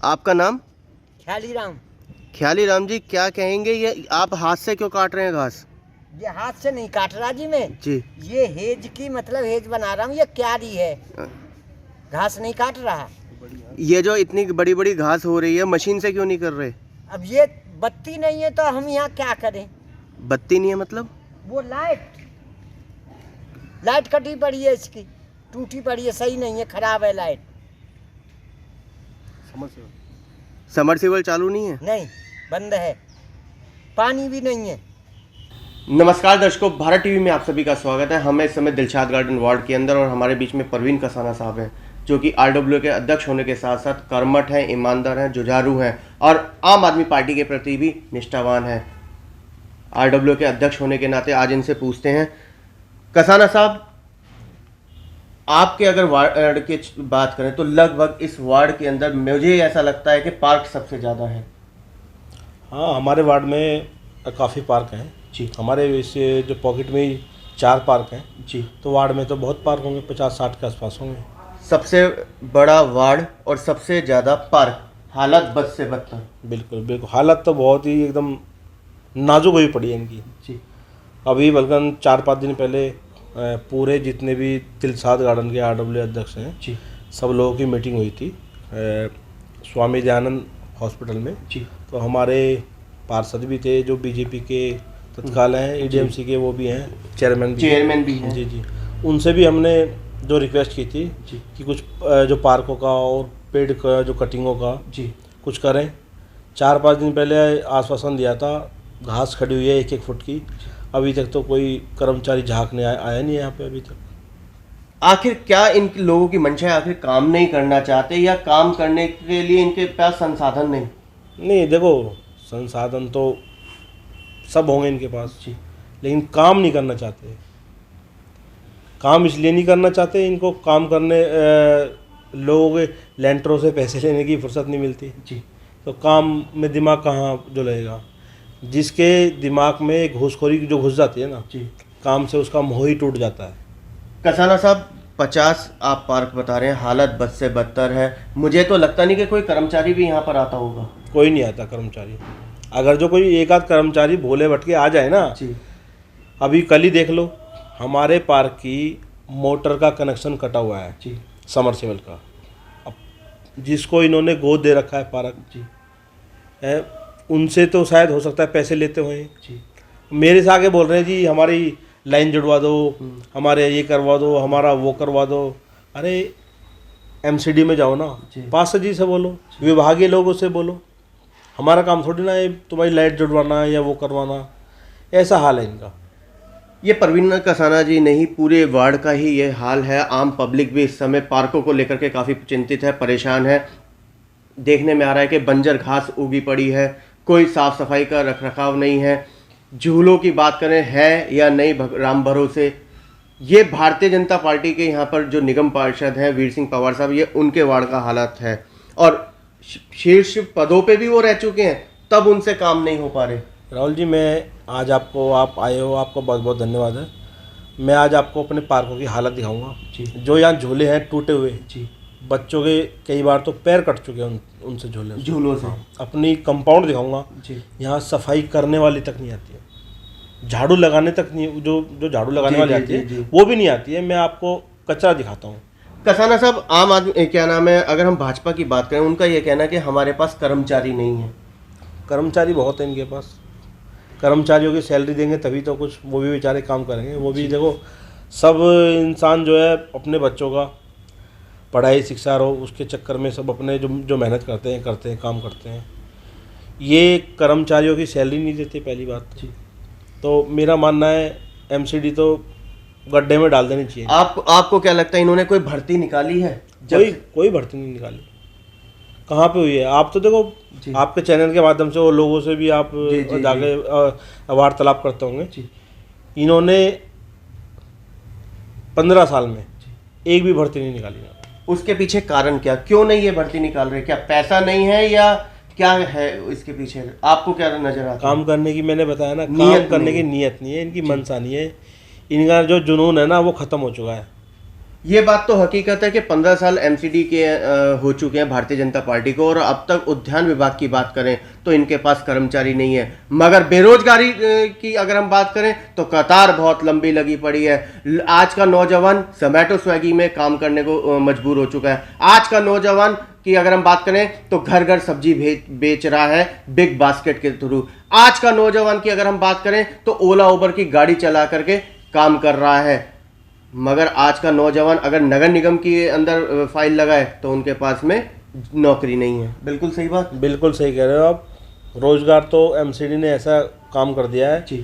आपका नाम? ख्याली राम। ख्याली राम जी, क्या कहेंगे, ये आप हाथ से क्यों काट रहे हैं घास? ये हाथ से नहीं काट रहा जी मैं जी। ये हेज की मतलब हेज बना रहा हूँ। ये क्यारी है, घास नहीं काट रहा। ये जो इतनी बड़ी बड़ी घास हो रही है, मशीन से क्यों नहीं कर रहे? अब ये बत्ती नहीं है तो हम यहाँ क्या करें? बत्ती नहीं है मतलब? वो लाइट कटी पड़ी है, इसकी टूटी पड़ी है, सही नहीं है, खराब है लाइट। समरसेबल चालू नहीं है? नहीं, बंद है, पानी भी नहीं है। नमस्कार दर्शकों, भारत टीवी में आप सभी का स्वागत है। हम इस समय दिलशाद गार्डन वार्ड के अंदर और हमारे बीच में परवीन कसाना साहब हैं, जो कि आरडब्ल्यू के अध्यक्ष होने के साथ साथ कर्मठ हैं, ईमानदार हैं, जुझारू हैं और आम आदमी पार्टी के प्रति भी निष्ठावान हैं। आरडब्ल्यू के अध्यक्ष होने के नाते आज इनसे पूछते हैं, कसाना साहब, आपके अगर वार्ड की बात करें तो लगभग इस वार्ड के अंदर मुझे ऐसा लगता है कि पार्क सबसे ज़्यादा है। हाँ, हमारे वार्ड में काफ़ी पार्क हैं जी। हमारे इसे जो पॉकेट में ही 4 पार्क हैं जी। तो वार्ड में तो बहुत पार्क होंगे, 50-60 के आसपास होंगे। सबसे बड़ा वार्ड और सबसे ज़्यादा पार्क, हालत बद से बदतर। बिल्कुल बिल्कुल, हालत तो बहुत ही एकदम नाजुक हुई पड़ी है इनकी। जी। अभी बल्कि 4-5 दिन पहले पूरे जितने भी दिलशाद गार्डन के आरडब्ल्यू अध्यक्ष हैं जी। सब लोगों की मीटिंग हुई थी स्वामी दयानंद हॉस्पिटल में। जी। तो हमारे पार्षद भी थे जो बीजेपी के तत्काल हैं, ईडीएमसी के, वो भी हैं, चेयरमैन भी हैं। जी जी, उनसे भी हमने जो रिक्वेस्ट की थी जी कि कुछ जो पार्कों का और पेड़ का जो कटिंगों का जी कुछ करें। 4-5 दिन पहले आश्वासन दिया था, घास खड़ी हुई है 1-1 फुट की, अभी तक तो कोई कर्मचारी झांकने आया नहीं है यहाँ पे अभी तक। आखिर क्या इन लोगों की मंशा है? आखिर काम नहीं करना चाहते या काम करने के लिए इनके पास संसाधन नहीं? नहीं, देखो, संसाधन तो सब होंगे इनके पास जी, लेकिन काम नहीं करना चाहते। काम इसलिए नहीं करना चाहते, इनको काम करने लोगों के लेंटरों से पैसे लेने की फुर्सत नहीं मिलती जी। तो काम में दिमाग कहाँ जो लगेगा। जिसके दिमाग में घूसखोरी जो घुस जाती है ना जी, काम से, उसका मोह ही टूट जाता है। कसाना साहब, 50 आप पार्क बता रहे हैं, हालत बद से बदतर है। मुझे तो लगता नहीं कि कोई कर्मचारी भी यहाँ पर आता होगा। कोई नहीं आता कर्मचारी। अगर जो कोई एक आध कर्मचारी भोले भटके आ जाए ना, जी। अभी कल ही देख लो, हमारे पार्क की मोटर का कनेक्शन कटा हुआ है जी। समरसेबल का। अब जिसको इन्होंने गोद दे रखा है पार्क जी है, उनसे तो शायद हो सकता है पैसे लेते हुए। जी। मेरे से आगे बोल रहे हैं जी हमारी लाइन जुड़वा दो, हमारे ये करवा दो, हमारा वो करवा दो। अरे एमसीडी में जाओ ना, पार्षद जी से बोलो, विभागीय लोगों से बोलो। हमारा काम थोड़ी ना है तुम्हारी लाइट जुड़वाना या वो करवाना। ऐसा हाल है इनका। ये परवीन कसाना जी नहीं, पूरे वार्ड का ही ये हाल है। आम पब्लिक भी इस समय पार्कों को लेकर के काफ़ी चिंतित है, परेशान है। देखने में आ रहा है कि बंजर घास उगी पड़ी है, कोई साफ सफाई का रखरखाव नहीं है। झूलों की बात करें है या नहीं, राम भरोसे। ये भारतीय जनता पार्टी के यहाँ पर जो निगम पार्षद हैं वीर सिंह पंवार साहब, ये उनके वार्ड का हालत है और शीर्ष पदों पे भी वो रह चुके हैं, तब उनसे काम नहीं हो पा रहे। राहुल जी, मैं आज आप आए हो, आपका बहुत बहुत धन्यवाद है। मैं आज आपको अपने पार्कों की हालत दिखाऊंगा जी। जो यहाँ झूले हैं टूटे हुए जी। बच्चों के कई बार तो पैर कट चुके हैं उनसे झूलों से। अपनी कंपाउंड दिखाऊंगा जी। यहाँ सफाई करने वाली तक नहीं आती है, झाड़ू लगाने तक नहीं, जो झाड़ू लगाने वाली आती है वो भी नहीं आती है। मैं आपको कचरा दिखाता हूँ। कसाना साहब, आम आदमी क्या नाम है, अगर हम भाजपा की बात करें, उनका ये कहना है कि हमारे पास कर्मचारी नहीं है। कर्मचारी बहुत है इनके पास। कर्मचारियों की सैलरी देंगे तभी तो कुछ वो भी बेचारे काम करेंगे। वो भी देखो, सब इंसान जो है अपने बच्चों का पढ़ाई शिक्षा हो, उसके चक्कर में सब अपने जो मेहनत करते हैं काम करते हैं। ये कर्मचारियों की सैलरी नहीं देते पहली बात तो मेरा मानना है एमसीडी तो गड्ढे में डाल देनी चाहिए। आपको क्या लगता है, इन्होंने कोई भर्ती निकाली है? कोई भर्ती नहीं निकाली। कहाँ पे हुई है? आप तो देखो, आपके चैनल के माध्यम से वो लोगों से भी आप जाके वार्तालाप करते होंगे। इन्होंने 15 साल में एक भी भर्ती नहीं निकाली। उसके पीछे कारण क्या, क्यों नहीं ये भर्ती निकाल रहे? क्या पैसा नहीं है या क्या है इसके पीछे? आपको क्या नजर आता है? काम करने की, मैंने बताया ना, काम करने की नीयत नहीं है इनकी, मनसा नहीं है। इनका जो जुनून है ना वो ख़त्म हो चुका है। ये बात तो हकीकत है कि 15 साल एमसीडी के हो चुके हैं भारतीय जनता पार्टी को, और अब तक उद्यान विभाग की बात करें तो इनके पास कर्मचारी नहीं है। मगर बेरोजगारी की अगर हम बात करें तो कतार बहुत लंबी लगी पड़ी है। आज का नौजवान जोमैटो स्विगी में काम करने को मजबूर हो चुका है। आज का नौजवान की अगर हम बात करें तो घर घर सब्जी बेच रहा है बिग बास्केट के थ्रू। आज का नौजवान की अगर हम बात करें तो ओला उबर की गाड़ी चला करके काम कर रहा है। मगर आज का नौजवान अगर नगर निगम के अंदर फाइल लगाए तो उनके पास में नौकरी नहीं है। बिल्कुल सही बात, बिल्कुल सही कह रहे हो आप। रोजगार तो एमसीडी ने ऐसा काम कर दिया है जी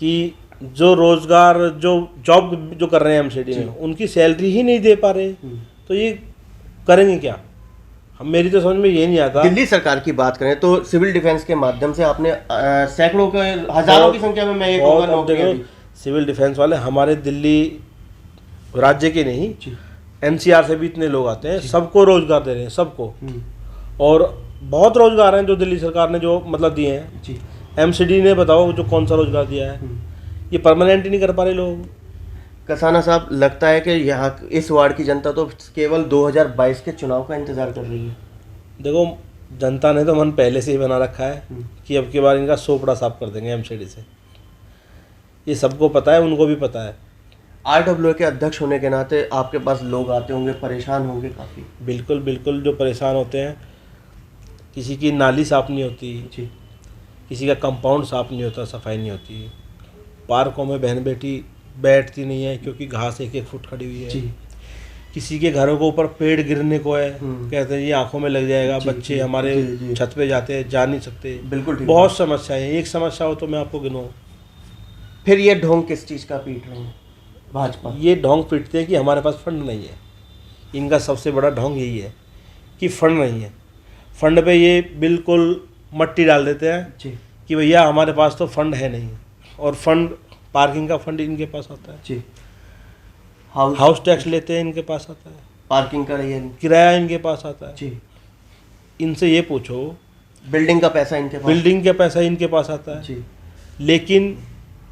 कि जो रोजगार जो जॉब जो कर रहे हैं एमसीडी में उनकी सैलरी ही नहीं दे पा रहे, तो ये करेंगे क्या? हम मेरी तो समझ में ये नहीं आता। दिल्ली सरकार की बात करें तो सिविल डिफेंस के माध्यम से आपने सैकड़ों के हजारों की संख्या में मैं ये कहूंगा नौकरियां दी। सिविल डिफेंस वाले हमारे दिल्ली राज्य के नहीं, एनसीआर से भी इतने लोग आते हैं, सबको रोजगार दे रहे हैं, सबको। और बहुत रोजगार हैं जो दिल्ली सरकार ने जो मतलब दिए हैं। जी एमसीडी ने बताओ जो कौन सा रोजगार दिया है, ये परमानेंट ही नहीं कर पा रहे लोग। कसाना साहब, लगता है कि यहाँ इस वार्ड की जनता तो केवल 2022 के चुनाव का इंतजार कर रही है। देखो, जनता ने तो मन पहले से ही बना रखा है कि अब की बार इनका सोपड़ा साफ कर देंगे एमसीडी से। ये सबको पता है, उनको भी पता है। आरडब्ल्यू के अध्यक्ष होने के नाते आपके पास लोग आते होंगे, परेशान होंगे काफ़ी। बिल्कुल बिल्कुल, जो परेशान होते हैं, किसी की नाली साफ़ नहीं होती जी, किसी का कंपाउंड साफ़ नहीं होता, सफाई नहीं होती। पार्कों में बहन बेटी बैठती नहीं है क्योंकि घास 1-1 फुट खड़ी हुई है। जी किसी के घरों के ऊपर पेड़ गिरने को है, कहते हैं ये आंखों में लग जाएगा। बच्चे हमारे छत पे जाते हैं, जा नहीं सकते। बिल्कुल ठीक। बहुत समस्याएं हैं। एक समस्या हो तो मैं आपको गिनूँ। फिर ये ढोंग किस चीज़ का पीट रहे हैं भाजपा? ये ढोंग पीटते हैं कि हमारे पास फंड नहीं है। इनका सबसे बड़ा ढोंग यही है कि फंड नहीं है। फंड पे ये बिल्कुल मट्टी डाल देते हैं जी कि भैया हमारे पास तो फंड है नहीं। और फंड, पार्किंग का फंड इनके पास आता है जी, हाउस टैक्स लेते हैं इनके पास आता है, पार्किंग का रही है किराया इनके पास आता है। जी, इनसे ये पूछो, बिल्डिंग का पैसा इनके पास, बिल्डिंग का पैसा इनके पास आता है। जी, लेकिन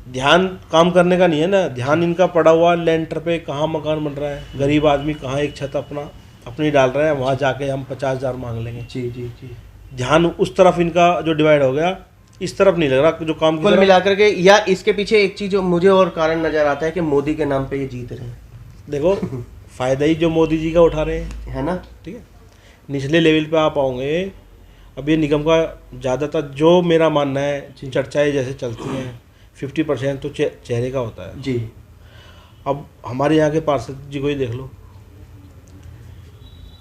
ध्यान काम करने का नहीं है ना। ध्यान इनका पड़ा हुआ लेंटर पे, कहाँ मकान बन रहा है, गरीब आदमी कहाँ एक छत अपनी डाल रहा है, वहाँ जाके हम 50,000 मांग लेंगे। जी जी जी। ध्यान उस तरफ इनका जो डिवाइड हो गया, इस तरफ नहीं लग रहा जो काम कुल मिलाकर के। या इसके पीछे एक चीज जो मुझे और कारण नजर आता है कि मोदी के नाम पे ये जीत रहे हैं। देखो, फायदा ही जो मोदी जी का उठा रहे हैं, है ना। ठीक है। निचले लेवल पे आप आओगे, अब ये निगम का ज़्यादातर जो मेरा मानना है, चर्चाएं जैसे चलती हैं 50% तो चेहरे का होता है जी। अब हमारे यहाँ के पार्षद जी को ही देख लो,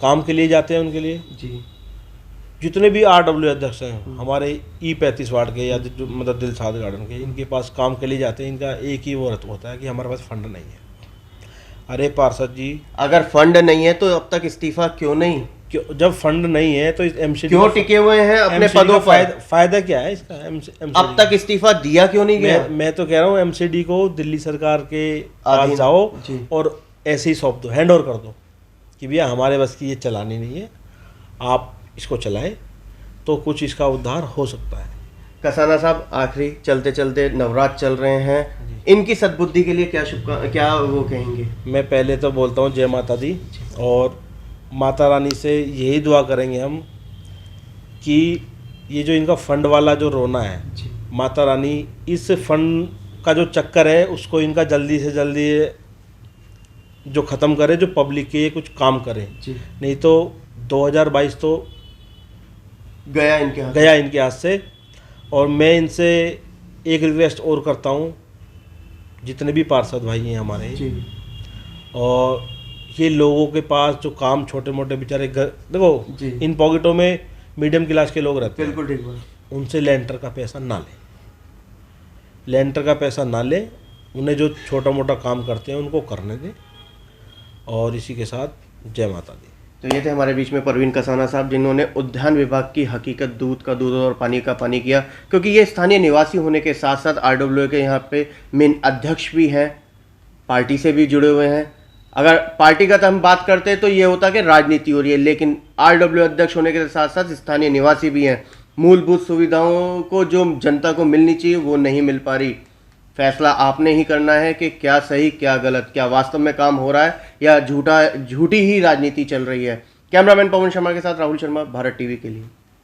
काम के लिए जाते हैं उनके लिए। जी, जितने भी आरडब्ल्यू अध्यक्ष हैं हमारे E35 वार्ड के या मतलब दिलशाद गार्डन के, इनके पास काम के लिए जाते हैं। इनका एक ही वो होता है कि हमारे पास फंड नहीं है। अरे पार्षद जी, अगर फंड नहीं है तो अब तक इस्तीफा क्यों नहीं? क्यों, जब फंड नहीं है तो एमसीडी क्यों टिके हुए हैं अपने पदों पर? फायदा क्या है इसका? अब तक इस्तीफा दिया क्यों नहीं गया? मैं तो कह रहा हूँ एमसीडी को दिल्ली सरकार के पास जाओ और ऐसे ही सौंप दो, हैंड ओवर कर दो कि भैया हमारे बस की ये चलानी नहीं है, आप इसको चलाएं तो कुछ इसका उद्धार हो सकता है। कसाना साहब, आखिरी चलते चलते नवरात्र चल रहे हैं, इनकी सद्बुद्धि के लिए क्या वो कहेंगे? मैं पहले तो बोलता हूँ जय माता दी, और माता रानी से यही दुआ करेंगे हम कि ये जो इनका फंड वाला जो रोना है, माता रानी इस फंड का जो चक्कर है उसको इनका जल्दी से जल्दी जो ख़त्म करे, जो पब्लिक के कुछ काम करे। नहीं तो 2022 तो गया इनके हाथ से। और मैं इनसे एक रिक्वेस्ट और करता हूँ, जितने भी पार्षद भाई हैं हमारे, और ये लोगों के पास जो काम छोटे मोटे बेचारे देखो इन पॉकेटों में मीडियम क्लास के लोग रहते हैं, बिल्कुल ठीक। उनसे लेंटर का पैसा ना लें, लेंटर का पैसा ना लें। उन्हें जो छोटा मोटा काम करते हैं उनको करने दें। और इसी के साथ जय माता दी। तो ये थे हमारे बीच में परवीन कसाना साहब, जिन्होंने उद्यान विभाग की हकीकत दूध का दूध और पानी का पानी किया, क्योंकि ये स्थानीय निवासी होने के साथ साथ आरडब्ल्यू के यहाँ पे मेन अध्यक्ष भी हैं, पार्टी से भी जुड़े हुए हैं। अगर पार्टी का हम बात करते हैं तो ये होता कि राजनीति हो रही है, लेकिन आरडब्ल्यू अध्यक्ष होने के साथ साथ स्थानीय निवासी भी हैं। मूलभूत सुविधाओं को जो जनता को मिलनी चाहिए वो नहीं मिल पा रही। फैसला आपने ही करना है कि क्या सही क्या गलत, क्या वास्तव में काम हो रहा है या झूठी ही राजनीति चल रही है। कैमरामैन पवन शर्मा के साथ राहुल शर्मा, भारत टीवी के लिए।